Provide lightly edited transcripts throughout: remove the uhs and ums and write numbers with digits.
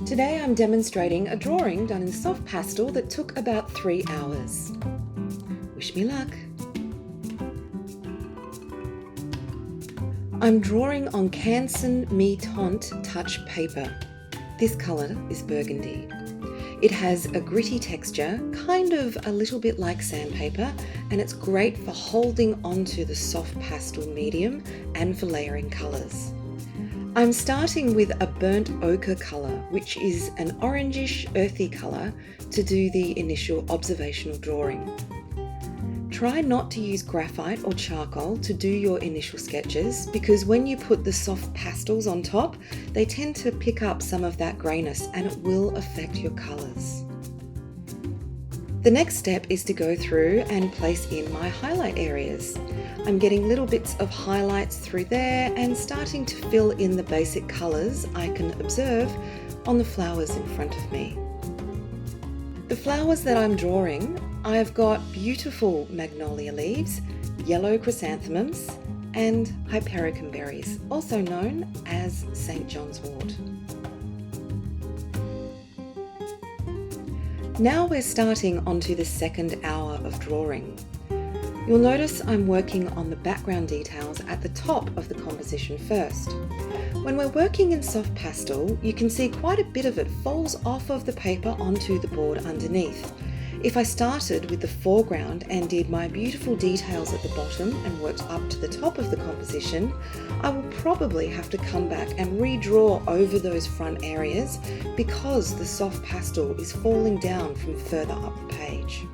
Today I'm demonstrating a drawing done in soft pastel that took about 3 hours. Wish me luck! I'm drawing on Canson Mi-Teintes Touch paper. This colour is Burgundy. It has a gritty texture, kind of a little bit like sandpaper, and it's great for holding onto the soft pastel medium and for layering colours. I'm starting with a burnt ochre colour, which is an orangish earthy colour, to do the initial observational drawing. Try not to use graphite or charcoal to do your initial sketches, because when you put the soft pastels on top, they tend to pick up some of that greyness and it will affect your colours. The next step is to go through and place in my highlight areas. I'm getting little bits of highlights through there and starting to fill in the basic colours I can observe on the flowers in front of me. The flowers that I'm drawing, I've got beautiful magnolia leaves, yellow chrysanthemums, and Hypericum berries, also known as St. John's wort. Now we're starting onto the second hour of drawing. You'll notice I'm working on the background details at the top of the composition first. When we're working in soft pastel, you can see quite a bit of it falls off of the paper onto the board underneath. If I started with the foreground and did my beautiful details at the bottom and worked up to the top of the composition, I will probably have to come back and redraw over those front areas because the soft pastel is falling down from further up the page.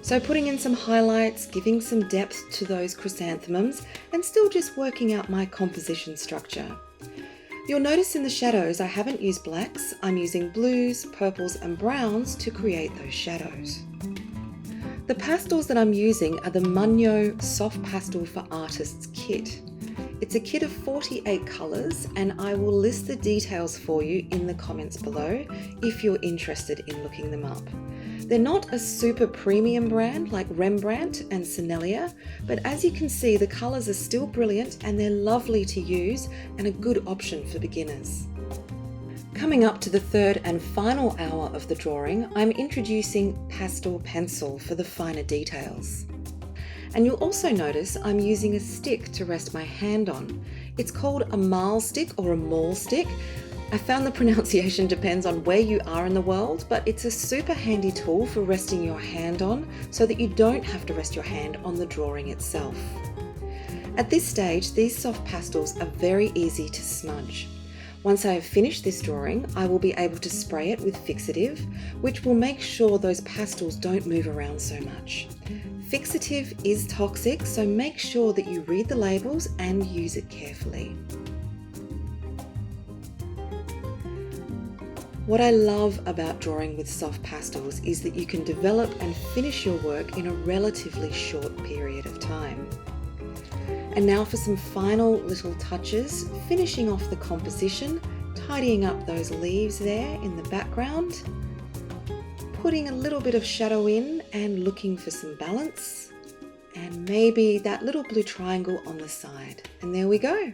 So putting in some highlights, giving some depth to those chrysanthemums, and still just working out my composition structure. You'll notice in the shadows I haven't used blacks, I'm using blues, purples and browns to create those shadows. The pastels that I'm using are the Mungyo Soft Pastel for Artists kit. It's a kit of 48 colours and I will list the details for you in the comments below if you're interested in looking them up. They're not a super premium brand like Rembrandt and Sennelier, but as you can see, the colours are still brilliant and they're lovely to use and a good option for beginners. Coming up to the third and final hour of the drawing, I'm introducing pastel pencil for the finer details. And you'll also notice I'm using a stick to rest my hand on. It's called a mahl stick or a mahl stick. I found the pronunciation depends on where you are in the world, but it's a super handy tool for resting your hand on so that you don't have to rest your hand on the drawing itself. At this stage, these soft pastels are very easy to smudge. Once I have finished this drawing, I will be able to spray it with fixative, which will make sure those pastels don't move around so much. Fixative is toxic, so make sure that you read the labels and use it carefully. What I love about drawing with soft pastels is that you can develop and finish your work in a relatively short period of time. And now for some final little touches, finishing off the composition, tidying up those leaves there in the background, putting a little bit of shadow in and looking for some balance, and maybe that little blue triangle on the side. And there we go.